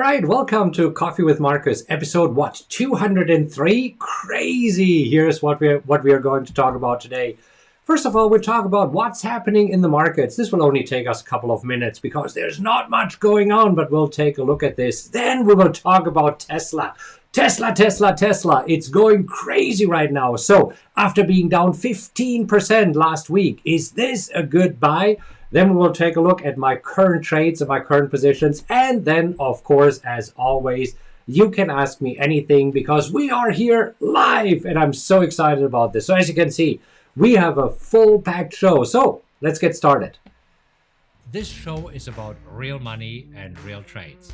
All right, welcome to Coffee with Markus, episode 203. Crazy. Here's what we are going to talk about today. First of all, we'll talk about what's happening in the markets. This will only take us a couple of minutes because there's not much going on, but we'll take a look at this. Then we will talk about Tesla. Tesla. It's going crazy right now. So after being down 15% last week, is this a good buy? Then we will take a look at my current trades and my current positions. And then, of course, as always, you can ask me anything because we are here live and I'm so excited about this. So as you can see, we have a full packed show. So let's get started. This show is about real money and real trades.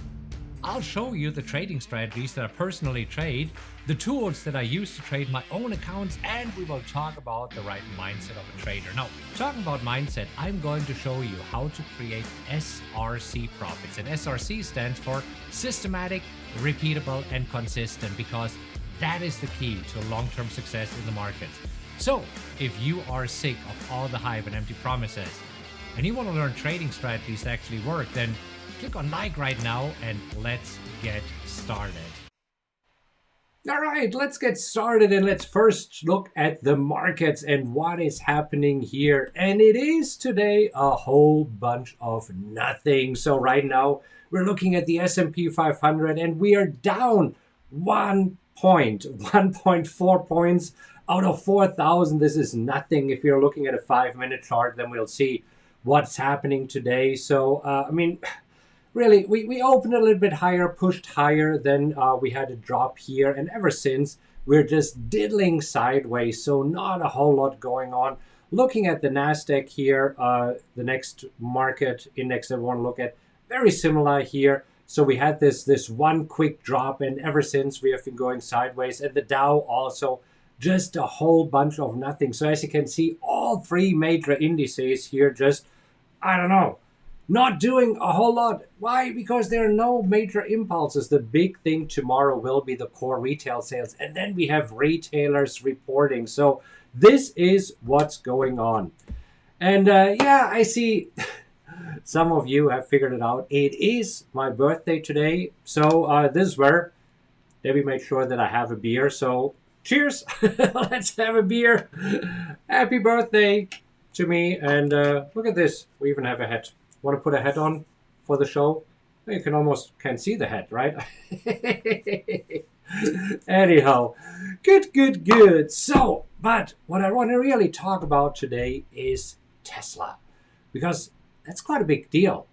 I'll show you the trading strategies that I personally trade, the tools that I use to trade my own accounts, and we will talk about the right mindset of a trader. Now, talking about mindset, I'm going to show you how to create SRC profits. And SRC stands for systematic, repeatable, and consistent, because that is the key to long-term success in the markets. So, if you are sick of all the hype and empty promises, and you want to learn trading strategies that actually work, then click on like right now and let's get started. All right, let's get started and let's first look at the markets and what is happening here. And it is today a whole bunch of nothing. So right now we're looking at the S&P 500 and we are down 1.4 points out of 4,000. This is nothing. If you're looking at a 5-minute chart, then we'll see what's happening today. So, really, we opened a little bit higher, pushed higher, then we had a drop here. And ever since, we're just diddling sideways. So not a whole lot going on. Looking at the NASDAQ here, the next market index that we want to look at, very similar here. So we had this one quick drop, and ever since we have been going sideways. And the Dow also just a whole bunch of nothing. So as you can see, all three major indices here just, not doing a whole lot. Why? Because there are no major impulses. The big thing tomorrow will be the core retail sales. And then we have retailers reporting. So this is what's going on. And I see some of you have figured it out. It is my birthday today. So this is where Debbie made sure that I have a beer. So cheers. Let's have a beer. Happy birthday to me. And look at this. We even have a hat. Want to put a hat on for the show? You can almost see the hat, right? Anyhow, good. So, but what I want to really talk about today is Tesla, because that's quite a big deal.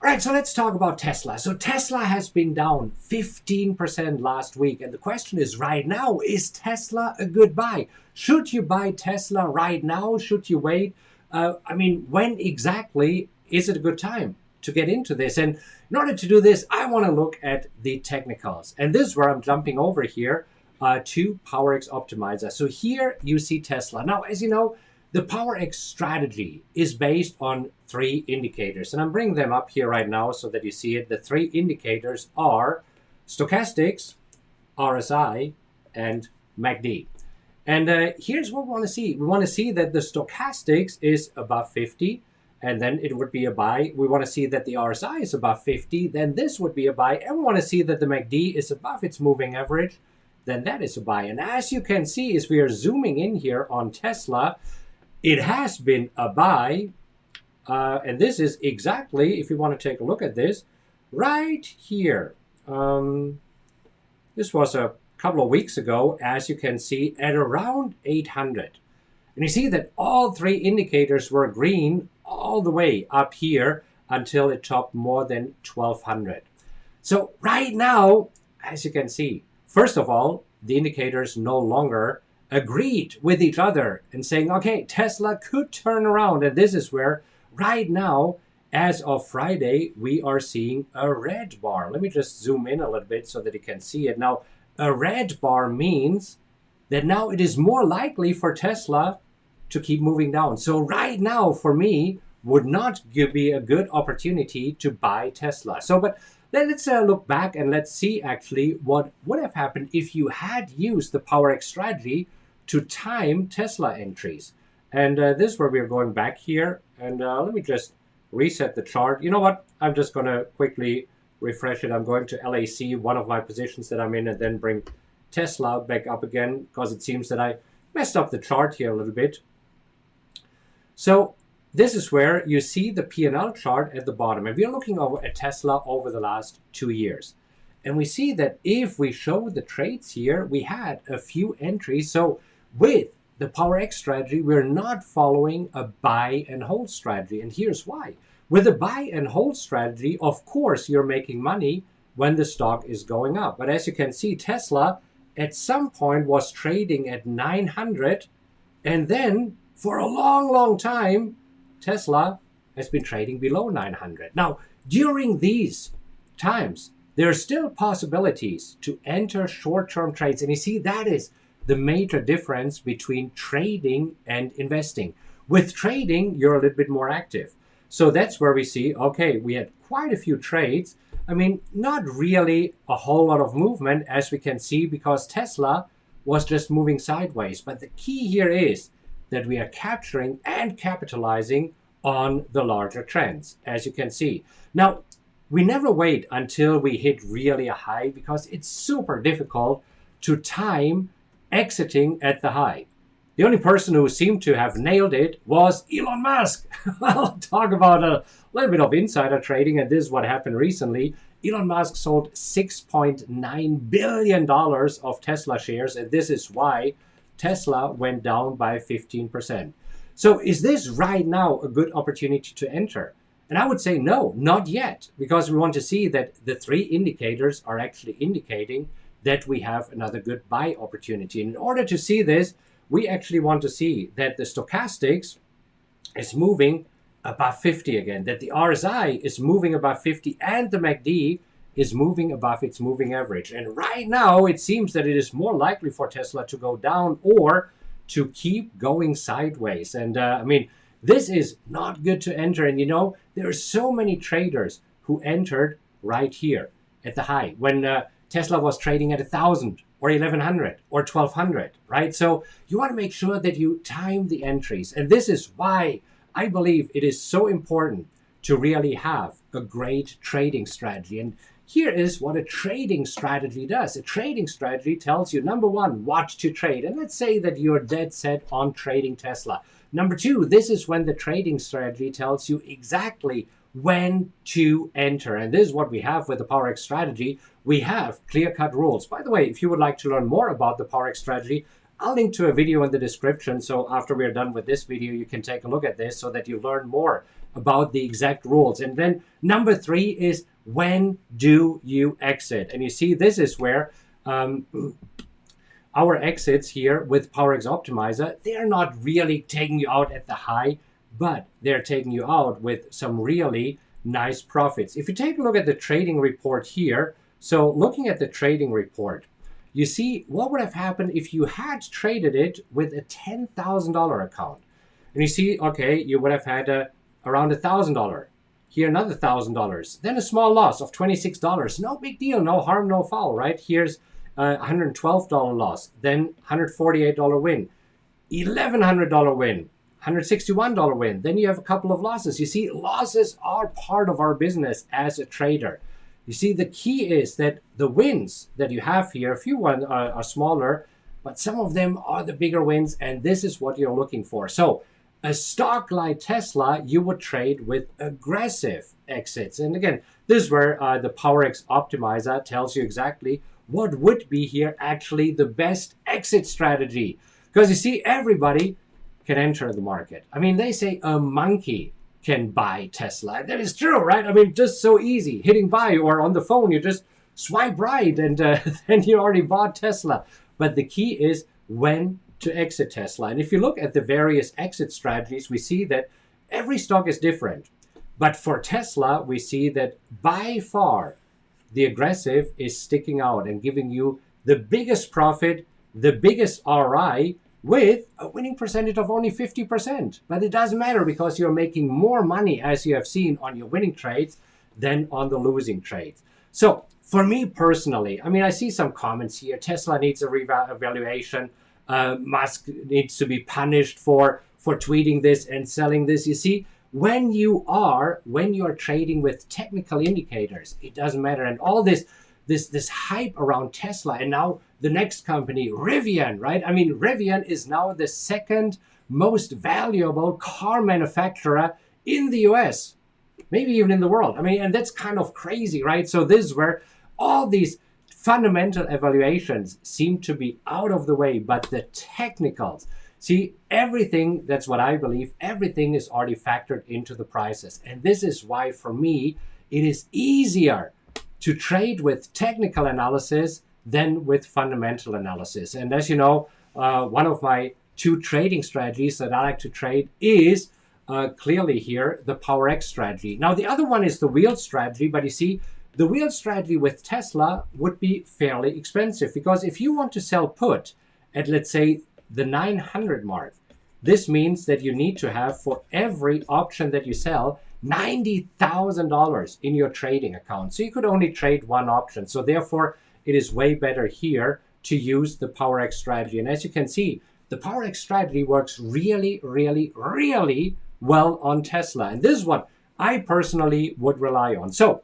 All right, so let's talk about Tesla. So Tesla has been down 15% last week. And the question is right now, is Tesla a good buy? Should you buy Tesla right now? Should you wait? When exactly is it a good time to get into this? And in order to do this, I want to look at the technicals. And this is where I'm jumping over here to PowerX Optimizer. So here you see Tesla. Now, as you know, the PowerX strategy is based on 3 indicators. And I'm bringing them up here right now so that you see it. The 3 indicators are stochastics, RSI, and MACD. And here's what we want to see. We want to see that the stochastics is above 50, and then it would be a buy. We want to see that the RSI is above 50, then this would be a buy. And we want to see that the MACD is above its moving average, then that is a buy. And as you can see, as we are zooming in here on Tesla, it has been a buy. And this is exactly, if you want to take a look at this, right here. This was a couple of weeks ago, as you can see, at around 800. And you see that all 3 indicators were green all the way up here until it topped more than 1200. So right now, as you can see, first of all, the indicators no longer agreed with each other and saying, okay, Tesla could turn around. And this is where right now, as of Friday, we are seeing a red bar. Let me just zoom in a little bit so that you can see it. Now, a red bar means that now it is more likely for Tesla to keep moving down. So right now, for me, would not be a good opportunity to buy Tesla. So, but then let's look back and let's see actually what would have happened if you had used the PowerX strategy to time Tesla entries. And this is where we're going back here. And let me just reset the chart. You know what? I'm just going to quickly refresh it. I'm going to LAC, one of my positions that I'm in, and then bring Tesla back up again because it seems that I messed up the chart here a little bit. So this is where you see the P&L chart at the bottom. And we're looking over at Tesla over the last 2 years. And we see that if we show the trades here, we had a few entries. So with the PowerX strategy, we're not following a buy and hold strategy. And here's why. With a buy and hold strategy, of course, you're making money when the stock is going up. But as you can see, Tesla at some point was trading at 900. And then for a long, long time, Tesla has been trading below 900. Now, during these times, there are still possibilities to enter short-term trades. And you see, that is the major difference between trading and investing. With trading, you're a little bit more active. So that's where we see, okay, we had quite a few trades. I mean, not really a whole lot of movement, as we can see, because Tesla was just moving sideways. But the key here is that we are capturing and capitalizing on the larger trends, as you can see. Now, we never wait until we hit really a high because it's super difficult to time exiting at the high. The only person who seemed to have nailed it was Elon Musk. Well, talk about a little bit of insider trading, and this is what happened recently. Elon Musk sold $6.9 billion of Tesla shares, and this is why Tesla went down by 15%. So is this right now a good opportunity to enter? And I would say no, not yet, because we want to see that the three indicators are actually indicating that we have another good buy opportunity. And in order to see this, we actually want to see that the stochastics is moving above 50 again, that the RSI is moving above 50, and the MACD is moving above its moving average. And right now, it seems that it is more likely for Tesla to go down or to keep going sideways. And I mean, this is not good to enter. And you know, there are so many traders who entered right here at the high when Tesla was trading at 1,000 or 1,100 or 1,200, right? So you want to make sure that you time the entries. And this is why I believe it is so important to really have a great trading strategy. And here is what a trading strategy does. A trading strategy tells you, number one, what to trade. And let's say that you're dead set on trading Tesla. Number two, this is when the trading strategy tells you exactly when to enter. And this is what we have with the PowerX strategy. We have clear-cut rules. By the way, if you would like to learn more about the PowerX strategy, I'll link to a video in the description. So after we're done with this video, you can take a look at this so that you learn more about the exact rules. And then number three is, when do you exit? And you see, this is where our exits here with PowerX Optimizer, they're not really taking you out at the high, but they're taking you out with some really nice profits. If you take a look at the trading report here, so looking at the trading report, you see what would have happened if you had traded it with a $10,000 account. And you see, okay, you would have had around $1,000. Here, another $1,000. Then a small loss of $26. No big deal, no harm, no foul, right? Here's $112 loss, then $148 win, $1,100 win, $161 win. Then you have a couple of losses. You see, losses are part of our business as a trader. You see, the key is that the wins that you have here, a few ones are smaller, but some of them are the bigger wins, and this is what you're looking for. So a stock like Tesla, you would trade with aggressive exits. And again, this is where the PowerX Optimizer tells you exactly what would be here actually the best exit strategy. Because you see, everybody can enter the market. I mean, they say a monkey can buy Tesla. That is true, right? I mean, just so easy. Hitting buy, or on the phone, you just swipe right and then you already bought Tesla. But the key is when to exit Tesla. And if you look at the various exit strategies, we see that every stock is different. But for Tesla, we see that by far the aggressive is sticking out and giving you the biggest profit, the biggest ROI, with a winning percentage of only 50%. But it doesn't matter because you're making more money, as you have seen, on your winning trades than on the losing trades. So for me personally, I mean, I see some comments here. Tesla needs a revaluation. Musk needs to be punished for tweeting this and selling this. You see, when you are trading with technical indicators, it doesn't matter. And all this hype around Tesla, and now the next company, Rivian, right? I mean, Rivian is now the second most valuable car manufacturer in the US, maybe even in the world. I mean, and that's kind of crazy, right? So this is where all these fundamental evaluations seem to be out of the way, but the technicals, see, everything, that's what I believe, everything is already factored into the prices. And this is why, for me, it is easier to trade with technical analysis than with fundamental analysis. And as you know, one of my two trading strategies that I like to trade is clearly here the PowerX strategy. Now, the other one is the wheel strategy, but you see, the wheel strategy with Tesla would be fairly expensive, because if you want to sell put at, let's say, the 900 mark, this means that you need to have, for every option that you sell, $90,000 in your trading account. So you could only trade one option. So therefore, it is way better here to use the PowerX strategy. And as you can see, the PowerX strategy works really, really, really well on Tesla. And this is what I personally would rely on. So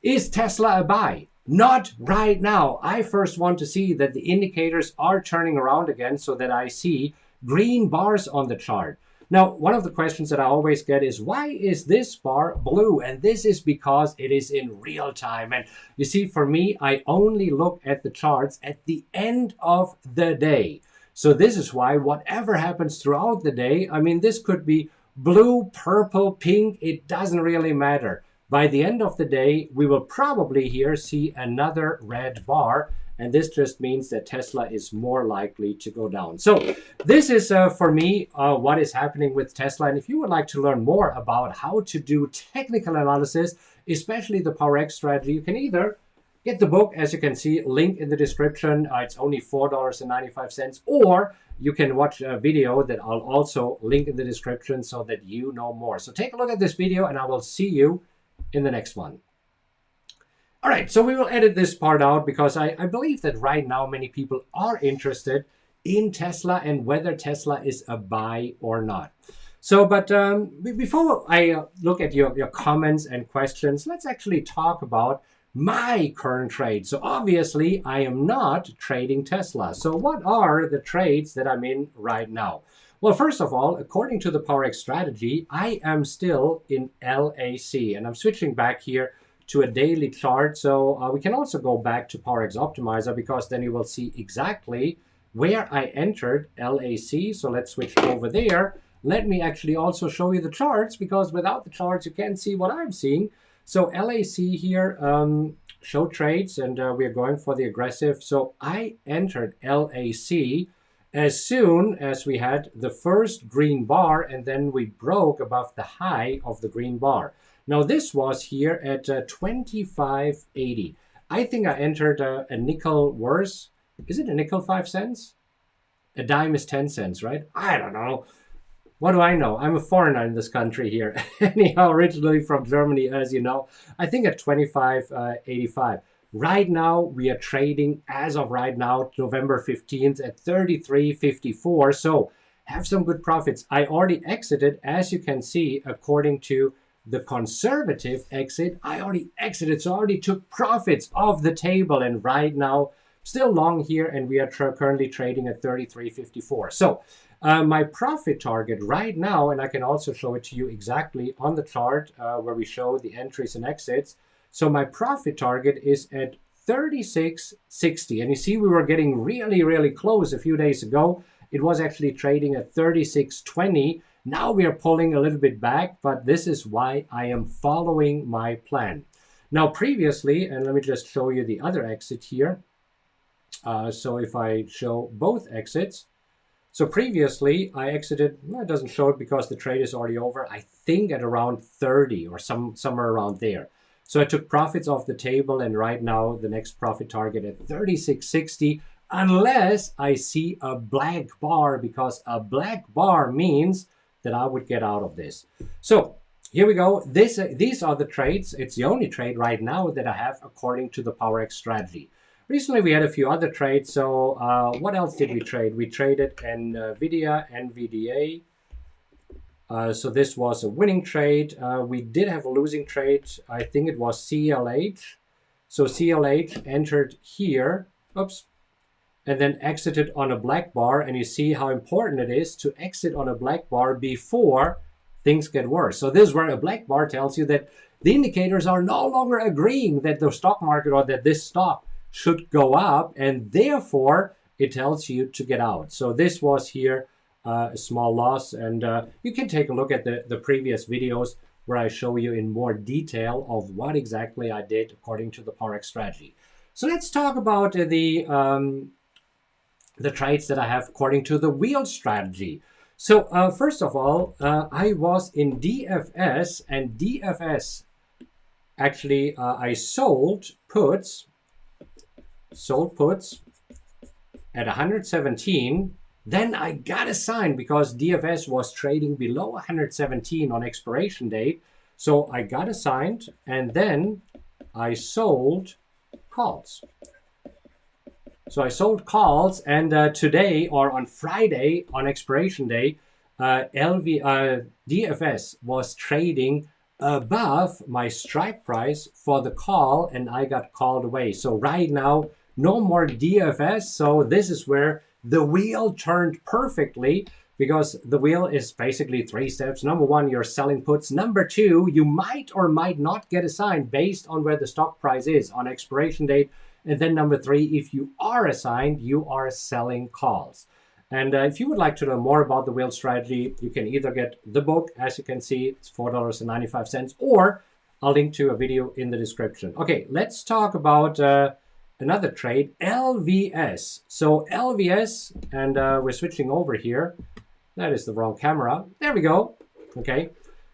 is Tesla a buy? Not right now. I first want to see that the indicators are turning around again, so that I see green bars on the chart. Now, one of the questions that I always get is, why is this bar blue? And this is because it is in real time. And you see, for me, I only look at the charts at the end of the day. So this is why whatever happens throughout the day, I mean, this could be blue, purple, pink, it doesn't really matter. By the end of the day, we will probably here see another red bar, and this just means that Tesla is more likely to go down. So this is, for me, what is happening with Tesla. And if you would like to learn more about how to do technical analysis, especially the PowerX strategy, you can either get the book, as you can see, link in the description. It's only $4.95, or you can watch a video that I'll also link in the description so that you know more. So take a look at this video, and I will see you in the next one. All right, so we will edit this part out, because I believe that right now many people are interested in Tesla and whether Tesla is a buy or not. So, but before I look at your comments and questions, let's actually talk about my current trade. So obviously I am not trading Tesla. So what are the trades that I'm in right now? Well, first of all, according to the PowerX strategy, I am still in LAC, and I'm switching back here to a daily chart. So we can also go back to PowerX Optimizer, because then you will see exactly where I entered LAC. So let's switch over there. Let me actually also show you the charts, because without the charts, you can't see what I'm seeing. So LAC here, show trades, and we are going for the aggressive. So I entered LAC as soon as we had the first green bar, and then we broke above the high of the green bar. Now this was here at 25.80. I think I entered a nickel worse. Is it a nickel 5 cents? A dime is 10 cents, right? I don't know. What do I know? I'm a foreigner in this country here. Anyhow, originally from Germany, as you know. I think at 25.85. Right now, we are trading, as of right now, November 15th, at 33.54. So have some good profits. I already exited, as you can see, according to the conservative exit. I already exited, so I already took profits off the table. And right now, still long here, and we are currently trading at 33.54. So my profit target right now, and I can also show it to you exactly on the chart where we show the entries and exits. So my profit target is at 36.60. And you see, we were getting really, really close a few days ago. It was actually trading at 36.20. Now we are pulling a little bit back, but this is why I am following my plan. Now previously, and let me just show you the other exit here. So if I show both exits, so previously I exited, well, it doesn't show it because the trade is already over, I think at around 30 or somewhere around there. So I took profits off the table, and right now the next profit target at 36.60, unless I see a black bar, because a black bar means that I would get out of this. So here we go. These are the trades. It's the only trade right now that I have according to the PowerX strategy. Recently, we had a few other trades. So what else did we trade? We traded NVIDIA, NVDA. So this was a winning trade. We did have a losing trade. I think it was CLH. So CLH entered here, oops, and then exited on a black bar. And you see how important it is to exit on a black bar before things get worse. So this is where a black bar tells you that the indicators are no longer agreeing that the stock market or that this stock should go up, and therefore it tells you to get out. So this was here a small loss, and you can take a look at the previous videos where I show you in more detail of what exactly I did according to the PowerX strategy. So let's talk about the trades that I have according to the wheel strategy. So first of all, I was in DFS, and DFS actually I sold puts at 117. Then I got assigned because DFS was trading below 117 on expiration date. So I got assigned, and then I sold calls. So I sold calls, and today, or on Friday on expiration day, DFS was trading above my strike price for the call, and I got called away. So right now, no more DFS. So this is where the wheel turned perfectly, because the wheel is basically 3 steps. Number 1, you're selling puts. Number 2, you might or might not get assigned based on where the stock price is on expiration date. And then number 3, if you are assigned, you are selling calls. And if you would like to know more about the wheel strategy, you can either get the book, as you can see, it's $4.95, or I'll link to a video in the description. Okay, let's talk about another trade, LVS. So LVS, and we're switching over here. That is the wrong camera. There we go. Okay.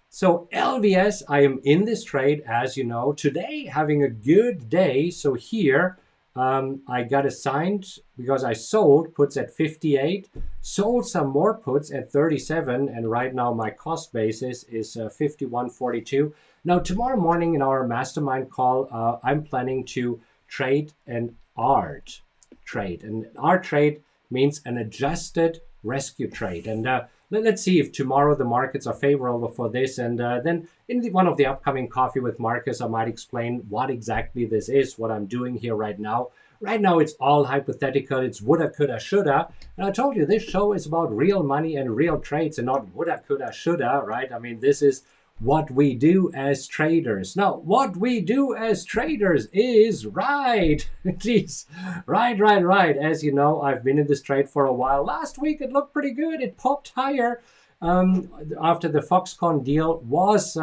So LVS, I am in this trade, as you know, today having a good day. So here I got assigned because I sold puts at 58, sold some more puts at 37, and right now my cost basis is 51.42. Now tomorrow morning in our mastermind call, I'm planning to trade an ART trade. And ART trade means an adjusted rescue trade. And let's see if tomorrow the markets are favorable for this. And then in one of the upcoming Coffee with Markus, I might explain what exactly this is, what I'm doing here right now. Right now, it's all hypothetical. It's woulda, coulda, shoulda. And I told you this show is about real money and real trades and not woulda, coulda, shoulda, right? I mean, this is what we do as traders. Now, what we do as traders is right. Jeez, right. As you know, I've been in this trade for a while. Last week, it looked pretty good. It popped higher after the Foxconn deal was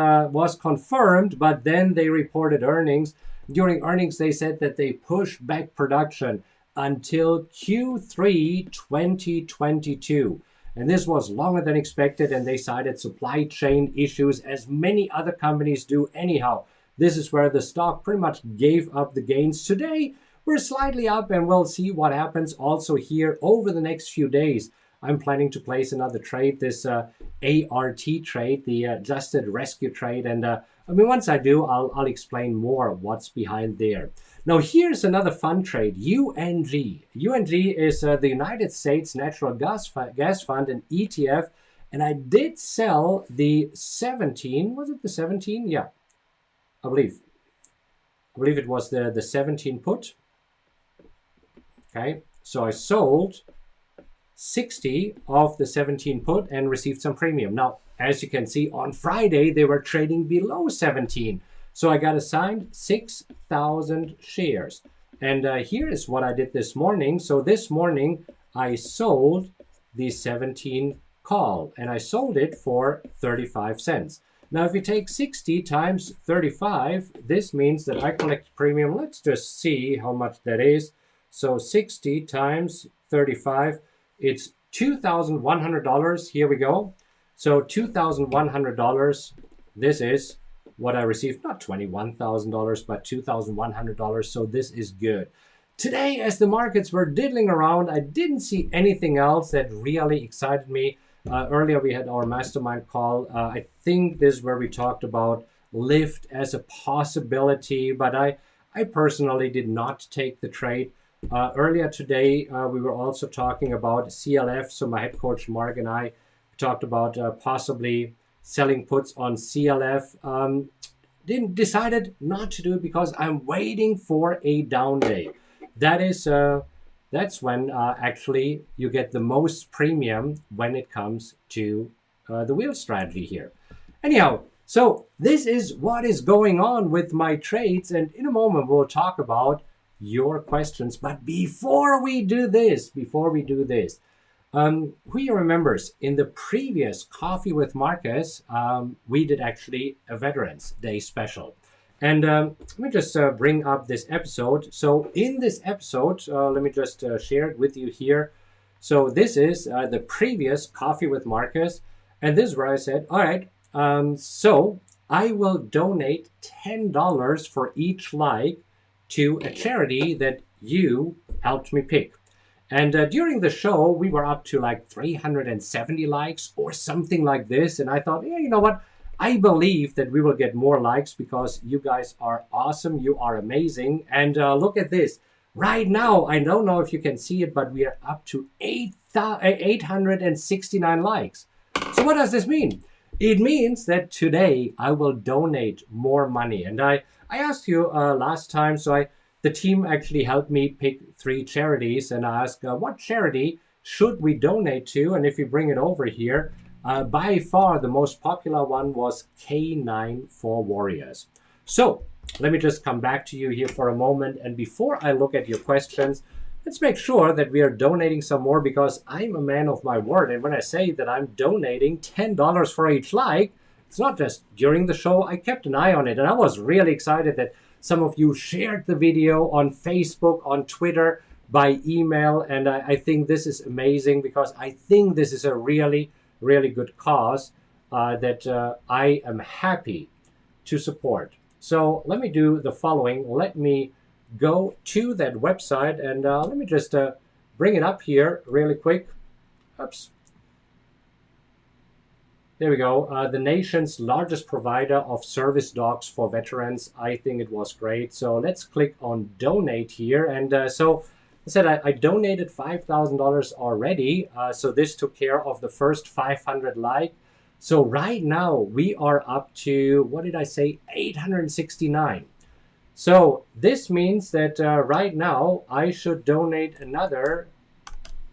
confirmed, but then they reported earnings. During earnings, they said that they pushed back production until Q3 2022. And this was longer than expected, and they cited supply chain issues, as many other companies do anyhow. This is where the stock pretty much gave up the gains. Today, we're slightly up, and we'll see what happens also here over the next few days. I'm planning to place another trade, this ART trade, the adjusted rescue trade. And I mean, once I do, I'll explain more what's behind there. Now, here's another fun trade, UNG. UNG is the United States Natural Gas Fund, an ETF. And I did sell the 17, was it the 17? Yeah, I believe it was the 17 put. Okay, so I sold 60 of the 17 put and received some premium. Now, as you can see, on Friday, they were trading below 17. So I got assigned 6,000 shares. And here is what I did this morning. So this morning, I sold the 17 call, and I sold it for 35 cents. Now, if you take 60 times 35, this means that I collect premium. Let's just see how much that is. So 60 times 35, it's $2,100. Here we go. So $2,100, this is what I received, not $21,000, but $2,100. So this is good. Today, as the markets were diddling around, I didn't see anything else that really excited me. Earlier, we had our mastermind call. I think this is where we talked about Lyft as a possibility, but I personally did not take the trade. Earlier today, we were also talking about CLF. So my head coach, Mark, and I talked about possibly selling puts on CLF. Decided not to do it because I'm waiting for a down day. That's when actually you get the most premium when it comes to the wheel strategy here. Anyhow, so this is what is going on with my trades, and in a moment we'll talk about your questions. But before we do this, who here remembers in the previous Coffee with Markus, we did actually a Veterans Day special. And let me just bring up this episode. So in this episode, let me just share it with you here. So this is the previous Coffee with Markus. And this is where I said, all right, so I will donate $10 for each like to a charity that you helped me pick. And during the show, we were up to like 370 likes or something like this. And I thought, yeah, you know what? I believe that we will get more likes because you guys are awesome. You are amazing. And look at this. Right now, I don't know if you can see it, but we are up to 869 likes. So what does this mean? It means that today I will donate more money. And I asked you last time, so the team actually helped me pick 3 charities, and I asked what charity should we donate to? And if you bring it over here, by far the most popular one was K9 for Warriors. So let me just come back to you here for a moment. And before I look at your questions, let's make sure that we are donating some more, because I'm a man of my word. And when I say that I'm donating $10 for each like, it's not just during the show. I kept an eye on it, and I was really excited that some of you shared the video on Facebook, on Twitter, by email. And I think this is amazing, because I think this is a really, really good cause that I am happy to support. So let me do the following. Let me go to that website, and let me just bring it up here really quick. Oops. There we go. The nation's largest provider of service dogs for veterans. I think it was great. So let's click on donate here. And so I said I donated $5,000 already. So this took care of the first 500 like. So right now we are up to, what did I say, 869. So this means that right now I should donate another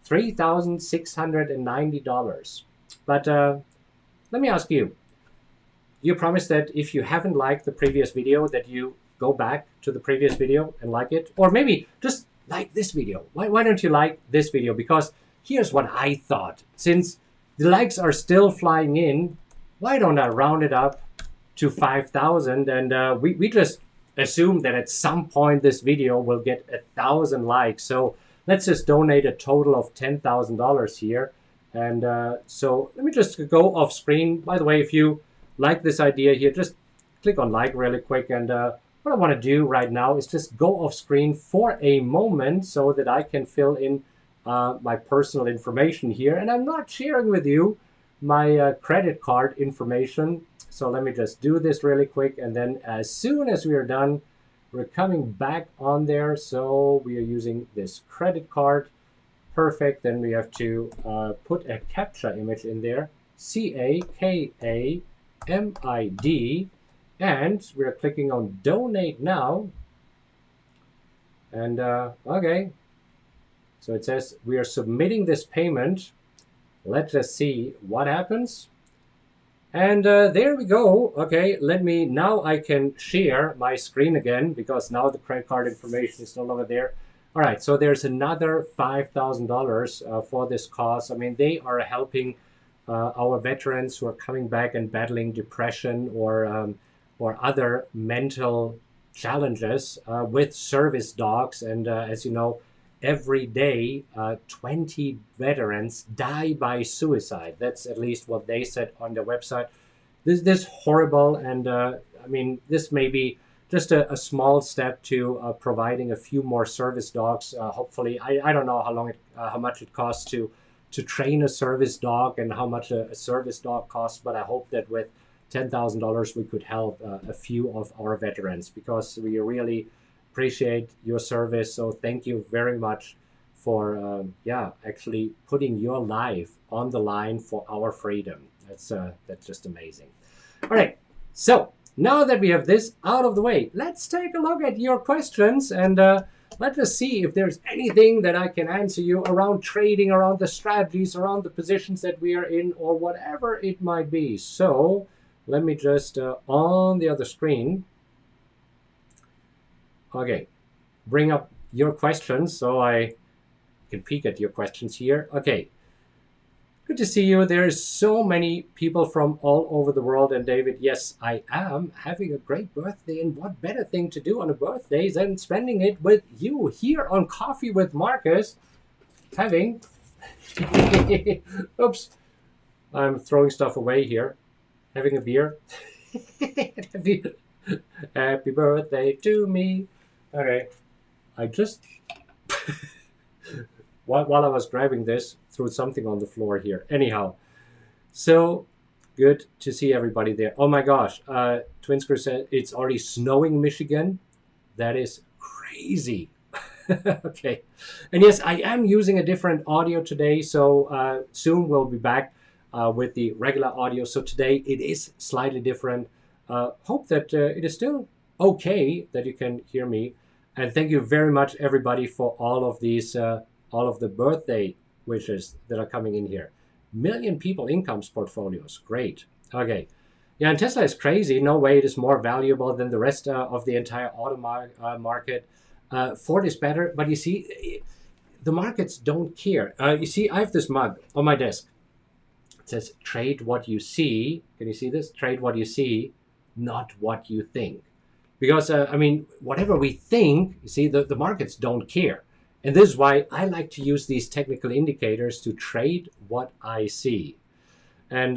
$3,690. But let me ask you, you promise that if you haven't liked the previous video that you go back to the previous video and like it? Or maybe just like this video. Why don't you like this video? Because here's what I thought. Since the likes are still flying in, why don't I round it up to 5,000? And we just assume that at some point this video will get 1,000 likes. So let's just donate a total of $10,000 here. And so let me just go off screen. By the way, if you like this idea here, just click on like really quick. And what I want to do right now is just go off screen for a moment so that I can fill in my personal information here. And I'm not sharing with you my credit card information. So let me just do this really quick. And then as soon as we are done, we're coming back on there. So we are using this credit card. Perfect. Then we have to put a captcha image in there. CAKAMID. And we're clicking on donate now. And okay. So it says we are submitting this payment. Let's just see what happens. And there we go. Okay, now I can share my screen again, because now the credit card information is no longer there. All right, so there's another $5,000 for this cause. I mean, they are helping our veterans who are coming back and battling depression or other mental challenges with service dogs. And as you know, every day 20 veterans die by suicide. That's at least what they said on their website. This is horrible, and I mean, this may be just a small step to providing a few more service dogs. Hopefully, I don't know how much it costs to train a service dog and how much a service dog costs, but I hope that with $10,000 we could help a few of our veterans, because we really appreciate your service. So thank you very much actually putting your life on the line for our freedom. That's just amazing. All right, so now that we have this out of the way, let's take a look at your questions and let us see if there's anything that I can answer you around trading, around the strategies, around the positions that we are in, or whatever it might be. So let me just, on the other screen, okay, bring up your questions so I can peek at your questions here. Okay. Good to see you. There's so many people from all over the world. And David, yes, I am having a great birthday. And what better thing to do on a birthday than spending it with you here on Coffee with Markus, having, oops, I'm throwing stuff away here, having a beer. Happy birthday to me. Okay, I just... While I was grabbing this, threw something on the floor here. Anyhow, so good to see everybody there. Oh my gosh, Twinsker said it's already snowing in Michigan. That is crazy. Okay, and yes, I am using a different audio today, so soon we'll be back with the regular audio. So today it is slightly different. Hope that it is still okay that you can hear me. And thank you very much, everybody, for all of these... all of the birthday wishes that are coming in here. Million people incomes portfolios. Great. Okay. Yeah, and Tesla is crazy. No way it is more valuable than the rest of the entire auto market. Ford is better. But you see, the markets don't care. You see, I have this mug on my desk. It says, trade what you see. Can you see this? Trade what you see, not what you think. Because, I mean, whatever we think, you see, the markets don't care. And this is why I like to use these technical indicators to trade what I see. And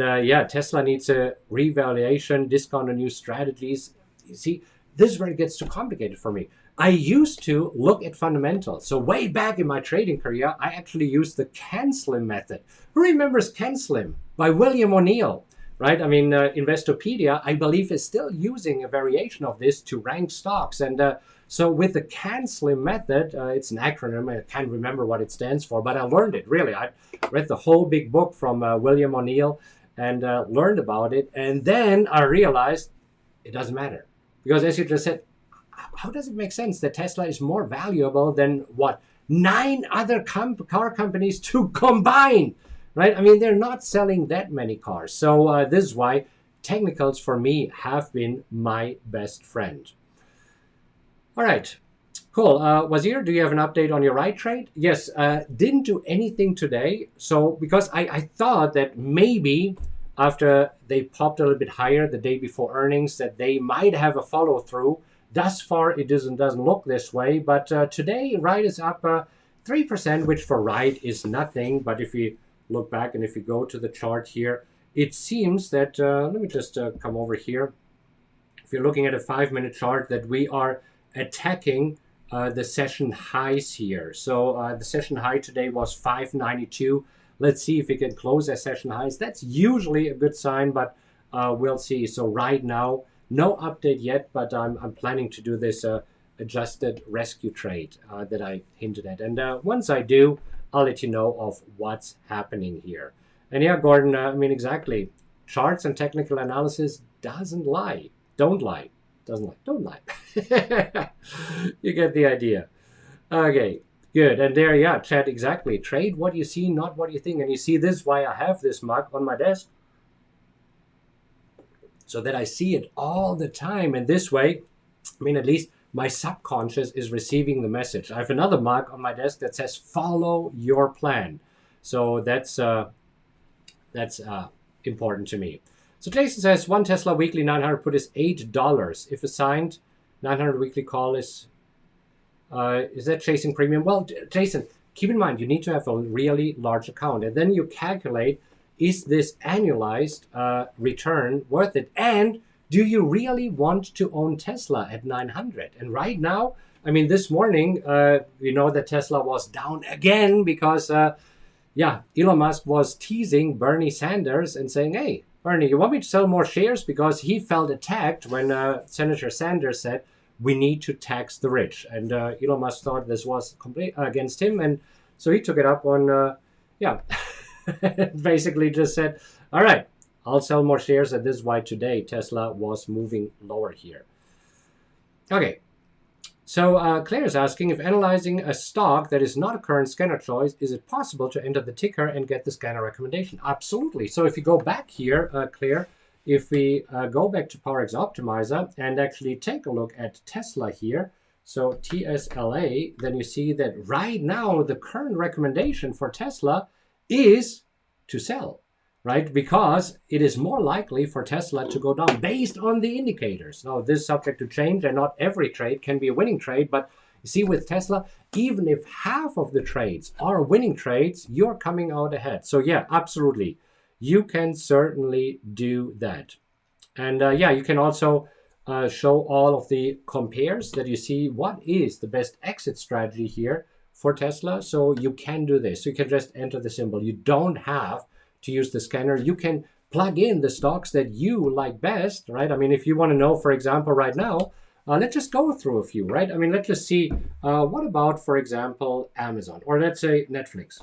Tesla needs a revaluation, discount on new strategies. You see, this is where it gets too complicated for me. I used to look at fundamentals. So way back in my trading career, I actually used the CanSlim method. Who remembers CanSlim by William O'Neill? Right? I mean, Investopedia, I believe, is still using a variation of this to rank stocks. And so with the CanSlim method, it's an acronym. I can't remember what it stands for, but I learned it, really. I read the whole big book from William O'Neill and learned about it. And then I realized it doesn't matter. Because as you just said, how does it make sense that Tesla is more valuable than, 9 other car companies to combine? Right? I mean, they're not selling that many cars. So this is why technicals for me have been my best friend. All right, cool. Wazir, do you have an update on your right trade? Yes, didn't do anything today. So because I thought that maybe after they popped a little bit higher the day before earnings, that they might have a follow through. Thus far, it doesn't look this way. But today, right is up 3%, which for right is nothing. But if you look back and if you go to the chart here, it seems that, let me just come over here. If you're looking at a 5-minute chart, that we are attacking the session highs here. So the session high today was 592. Let's see if we can close at session highs. That's usually a good sign, but we'll see. So right now, no update yet, but I'm planning to do this adjusted rescue trade that I hinted at. And once I do, I'll let you know of what's happening here. And yeah, Gordon, I mean, exactly. Charts and technical analysis doesn't lie. Don't lie. Doesn't lie. Don't lie. You get the idea. Okay, good. And there, yeah, chat, exactly. Trade what you see, not what you think. And you see, this is why I have this mug on my desk, so that I see it all the time. And this way, I mean, at least my subconscious is receiving the message. I have another mug on my desk that says, follow your plan. So that's important to me. So Jason says, one Tesla weekly 900 put is $8. If assigned, 900 weekly call is that chasing premium? Well, Jason, keep in mind, you need to have a really large account. And then you calculate, is this annualized return worth it? And do you really want to own Tesla at 900? And right now, I mean, this morning, we know that Tesla was down again because, Elon Musk was teasing Bernie Sanders and saying, hey, Bernie, you want me to sell more shares? Because he felt attacked when Senator Sanders said, we need to tax the rich. And Elon Musk thought this was completely against him. And So he took it up on, basically just said, all right, I'll sell more shares, and this is why today Tesla was moving lower here. Okay, so Claire is asking, if analyzing a stock that is not a current scanner choice, is it possible to enter the ticker and get the scanner recommendation? Absolutely. So if you go back here, Claire, if we go back to PowerX Optimizer and actually take a look at Tesla here, so TSLA, then you see that right now the current recommendation for Tesla is to sell, right? Because it is more likely for Tesla to go down based on the indicators. Now, this is subject to change, and not every trade can be a winning trade. But you see, with Tesla, even if half of the trades are winning trades, you're coming out ahead. So yeah, absolutely. You can certainly do that. And yeah, you can also show all of the compares that you see what is the best exit strategy here for Tesla. So you can do this. So you can just enter the symbol. You don't have to use the scanner. You can plug in the stocks that you like best, right? I mean, if you want to know, for example, right now, let's just go through a few, right? I mean, let's just see, what about, for example, Amazon, or let's say Netflix.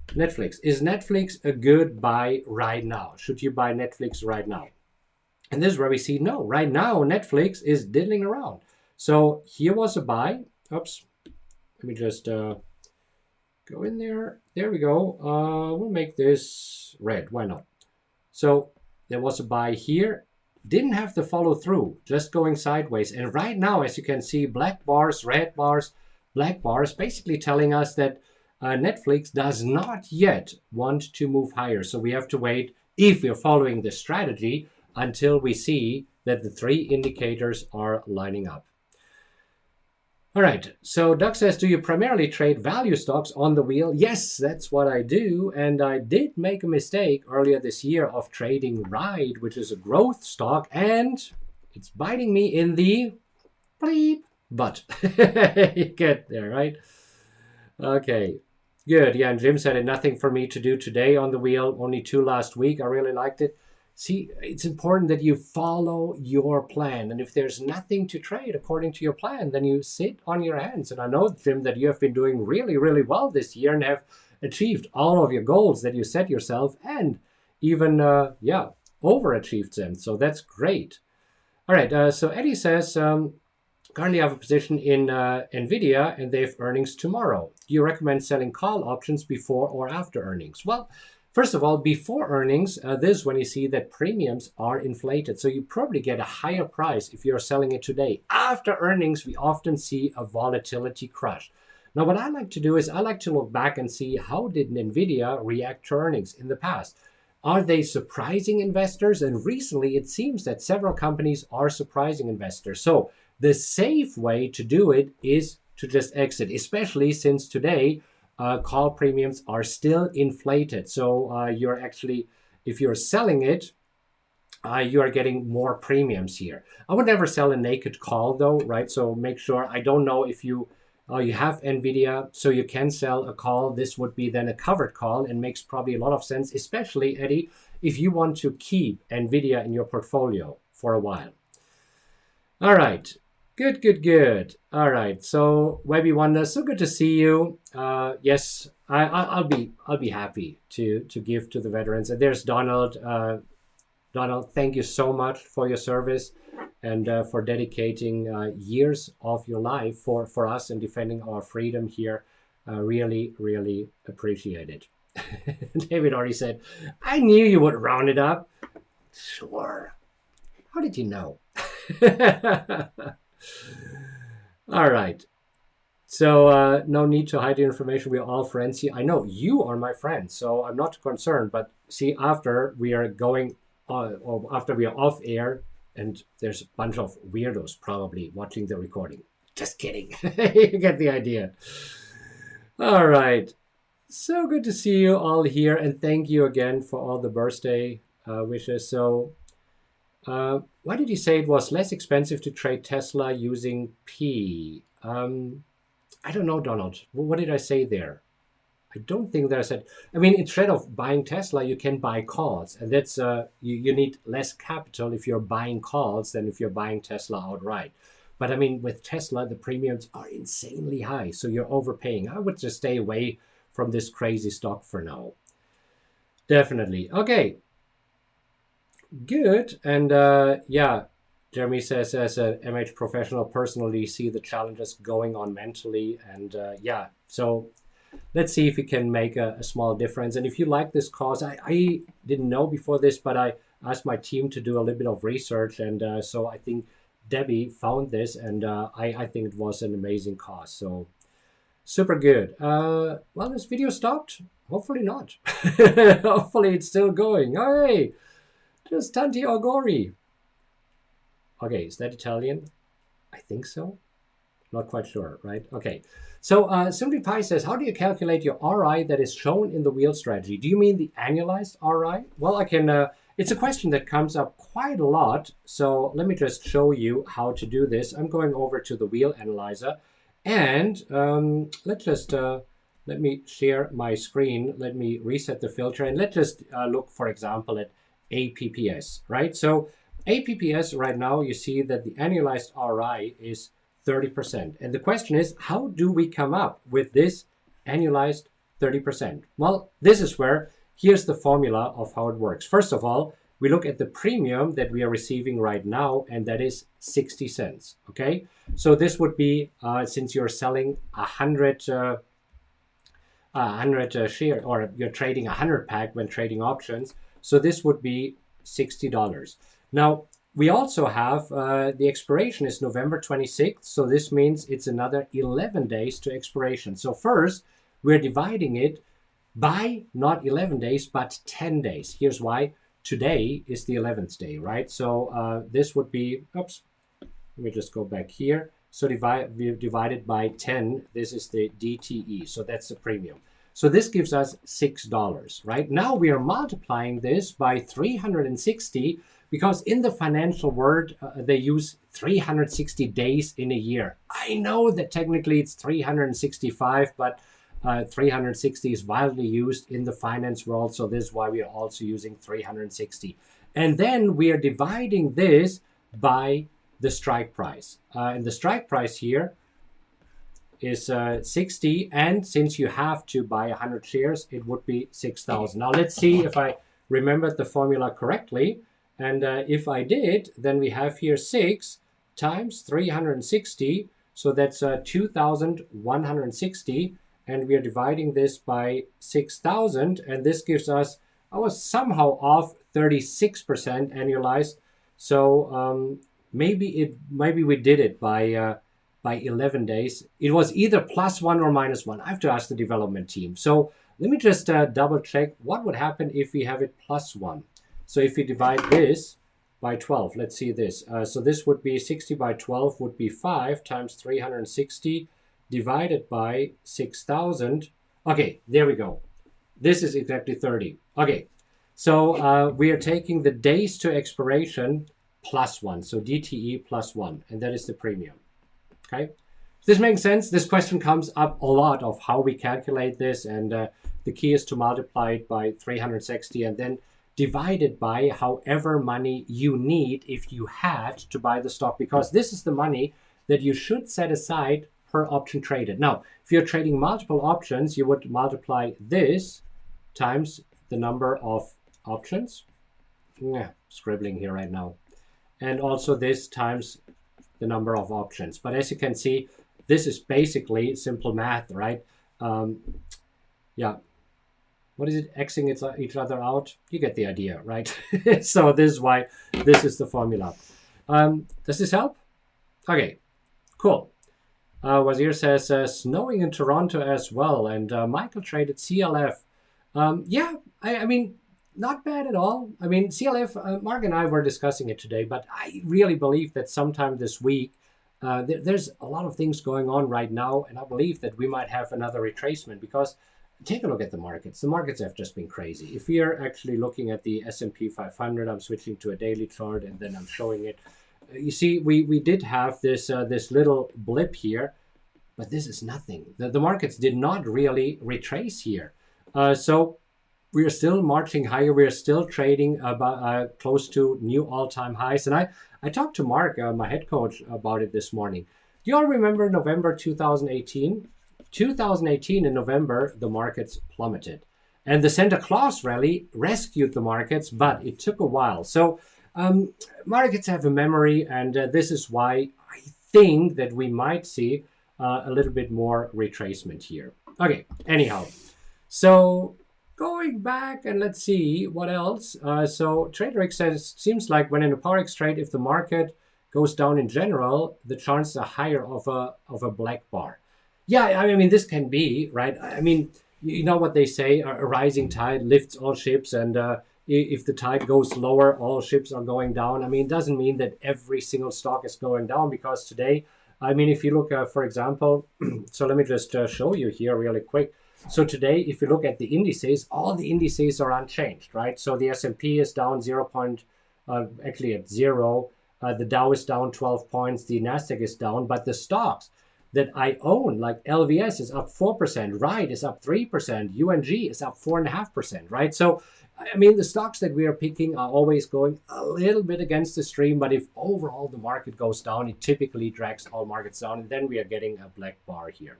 Netflix. Is Netflix a good buy right now? Should you buy Netflix right now? And this is where we see, no, right now Netflix is diddling around. So here was a buy. Oops. Let me just go in there. There we go. We'll make this red. Why not? So there was a buy here. Didn't have to follow through, just going sideways. And right now, as you can see, black bars, red bars, black bars, basically telling us that Netflix does not yet want to move higher. So we have to wait, if we're following this strategy, until we see that the three indicators are lining up. All right, so Doug says, do you primarily trade value stocks on the wheel? Yes, that's what I do. And I did make a mistake earlier this year of trading Ride, which is a growth stock, and it's biting me in the bleep butt. You get there, right? Okay, good. Yeah, and Jim said it, nothing for me to do today on the wheel, only 2 last week. I really liked it. See, it's important that you follow your plan. And if there's nothing to trade according to your plan, then you sit on your hands. And I know, Jim, that you have been doing really, really well this year and have achieved all of your goals that you set yourself, and even, overachieved them. So that's great. All right, so Eddie says, currently I have a position in NVIDIA and they have earnings tomorrow. Do you recommend selling call options before or after earnings? Well, first of all, before earnings, this is when you see that premiums are inflated. So you probably get a higher price if you're selling it today. After earnings, we often see a volatility crush. Now, what I like to do is I like to look back and see, how did NVIDIA react to earnings in the past? Are they surprising investors? And recently, it seems that several companies are surprising investors. So the safe way to do it is to just exit, especially since today, call premiums are still inflated. So you're actually, if you're selling it, you are getting more premiums here. I would never sell a naked call though, right? So make sure, I don't know if you have NVIDIA, so you can sell a call. This would be then a covered call and makes probably a lot of sense, especially, Eddie, if you want to keep NVIDIA in your portfolio for a while. All right. Good. All right. So Webby Wonder, so good to see you. Yes, I'll be happy to give to the veterans. And there's Donald. Donald, thank you so much for your service and for dedicating years of your life for us and defending our freedom here. Really, really appreciate it. David already said, I knew you would round it up. Sure. How did you know? All right. So no need to hide the information. We're all friends here. I know you are my friend, so I'm not concerned. But see, after we are going, or after we are off air, and there's a bunch of weirdos probably watching the recording. Just kidding. You get the idea. All right. So good to see you all here, and thank you again for all the birthday wishes. So. Why did you say it was less expensive to trade Tesla using P? I don't know, Donald. What did I say there? I don't think that I said. I mean, instead of buying Tesla, you can buy calls, and that's you need less capital if you're buying calls than if you're buying Tesla outright. But I mean, with Tesla, the premiums are insanely high, so you're overpaying. I would just stay away from this crazy stock for now. Definitely. Okay. Good. And yeah, Jeremy says, as a MH professional, personally see the challenges going on mentally. And yeah, so let's see if we can make a small difference. And if you like this cause, I didn't know before this, but I asked my team to do a little bit of research. And so I think Debbie found this, and I think it was an amazing cause. So super good. Well, this video stopped. Hopefully not. Hopefully it's still going. Oh, hey, just tanti auguri. Okay, is that Italian? I think so. Not quite sure, right? Okay. So SimplyPie says, how do you calculate your RI that is shown in the wheel strategy? Do you mean the annualized RI? Well, I can, it's a question that comes up quite a lot. So let me just show you how to do this. I'm going over to the wheel analyzer, and let's just, let me share my screen. Let me reset the filter, and let's just look, for example, at APPS, right? So APPS right now, you see that the annualized RI is 30%. And the question is, how do we come up with this annualized 30%? Well, this is where, here's the formula of how it works. First of all, we look at the premium that we are receiving right now, and that is 60 cents, okay? So this would be, since you're selling 100 share, or you're trading 100 pack when trading options, so this would be $60. Now, we also have the expiration is November 26th, so this means it's another 11 days to expiration. So first, we're dividing it by not 11 days, but 10 days. Here's why. Today is the 11th day, right? So this would be, oops, let me just go back here. So we divided by 10. This is the DTE, so that's the premium. So this gives us $6, right? Now we are multiplying this by 360, because in the financial world, they use 360 days in a year. I know that technically it's 365, but 360 is widely used in the finance world. So this is why we are also using 360. And then we are dividing this by the strike price. And the strike price here is 60. And since you have to buy 100 shares, it would be 6,000. Now let's see if I remembered the formula correctly. And if I did, then we have here 6 times 360. So that's 2,160. And we are dividing this by 6,000. And this gives us, I was somehow off, 36% annualized. So maybe we did it by 11 days. It was either +1 or -1. I have to ask the development team. So let me just double check what would happen if we have it +1. So if we divide this by 12, let's see this. So this would be 60 by 12 would be 5 times 360 divided by 6,000. Okay, there we go. This is exactly 30. Okay, so we are taking the days to expiration +1. So DTE +1, and that is the premium. Okay, this makes sense. This question comes up a lot of how we calculate this, and the key is to multiply it by 360 and then divide it by however money you need if you had to buy the stock, because this is the money that you should set aside per option traded. Now, if you're trading multiple options, you would multiply this times the number of options. Scribbling here right now. And also this times the number of options. But as you can see, this is basically simple math, right? Yeah. What is it? Xing each other out? You get the idea, right? So this is why this is the formula. Does this help? Okay, cool. Wazir says, snowing in Toronto as well. And Michael traded CLF. Yeah, I mean, not bad at all. I mean, CLF, Mark and I were discussing it today, but I really believe that sometime this week, there's a lot of things going on right now. And I believe that we might have another retracement, because take a look at the markets. The markets have just been crazy. If we are actually looking at the S&P 500, I'm switching to a daily chart and then I'm showing it. You see, we did have this this little blip here, but this is nothing. The markets did not really retrace here. So we are still marching higher. We are still trading about close to new all-time highs. And I talked to Mark, my head coach, about it this morning. Do you all remember November 2018? 2018 in November, the markets plummeted. And the Santa Claus rally rescued the markets, but it took a while. So markets have a memory, and this is why I think that we might see a little bit more retracement here. Okay, anyhow, so going back and let's see what else. So TraderX says, seems like when in a PowerX trade, if the market goes down in general, the chances are higher of a black bar. Yeah, I mean, this can be, right? I mean, you know what they say, a rising tide lifts all ships, and if the tide goes lower, all ships are going down. I mean, it doesn't mean that every single stock is going down, because today, I mean, if you look, for example, so let me just show you here really quick. So today, if you look at the indices, all the indices are unchanged, right? So the S&P is down actually at 0. The Dow is down 12 points. The Nasdaq is down, but the stocks that I own, like LVS, is up 4%, Ride is up 3%, UNG is up 4.5%, right? So, I mean, the stocks that we are picking are always going a little bit against the stream, but if overall the market goes down, it typically drags all markets down, and then we are getting a black bar here.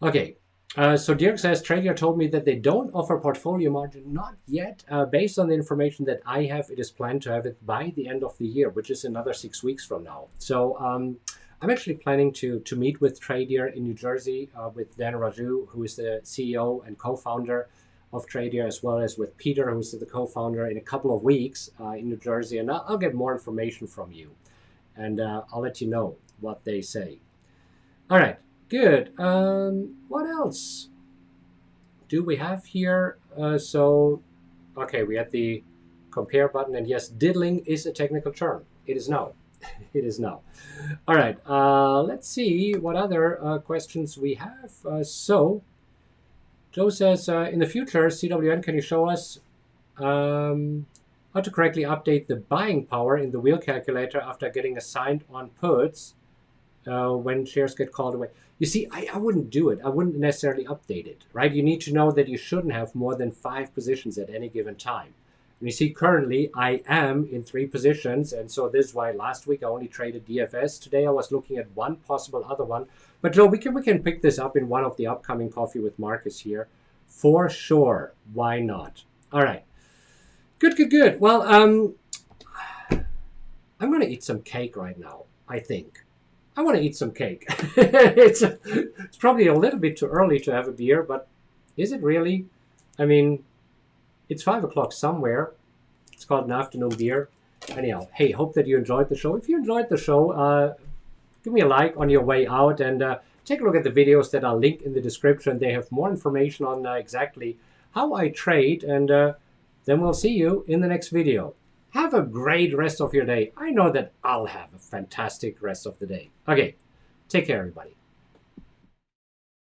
Okay, so Dirk says, Trader told me that they don't offer portfolio margin, not yet. Based on the information that I have, it is planned to have it by the end of the year, which is another 6 weeks from now. So I'm actually planning to meet with Trader in New Jersey with Dan Raju, who is the CEO and co-founder of Trader, as well as with Peter, who's the co-founder, in a couple of weeks in New Jersey. And I'll get more information from you, and I'll let you know what they say. All right, good. What else do we have here? Okay, we had the compare button, and yes, diddling is a technical term. It is now. It is now. All right, let's see what other questions we have. So Joe says, in the future, CWN, can you show us how to correctly update the buying power in the wheel calculator after getting assigned on puts when shares get called away? You see, I wouldn't do it. I wouldn't necessarily update it, right? You need to know that you shouldn't have more than 5 positions at any given time. And you see, currently, I am in 3 positions, and so this is why last week I only traded DFS. Today I was looking at one possible other one. But Joe, we can pick this up in one of the upcoming Coffee with Markus here. For sure. Why not? All right. Good. Well, I'm going to eat some cake right now, I think. I want to eat some cake. It's probably a little bit too early to have a beer, but is it really? I mean, it's 5 o'clock somewhere. It's called an afternoon beer. Anyhow, hey, hope that you enjoyed the show. If you enjoyed the show, give me a like on your way out, and take a look at the videos that are linked in the description. They have more information on exactly how I trade, and then we'll see you in the next video. Have a great rest of your day. I know that I'll have a fantastic rest of the day. Okay, take care, everybody.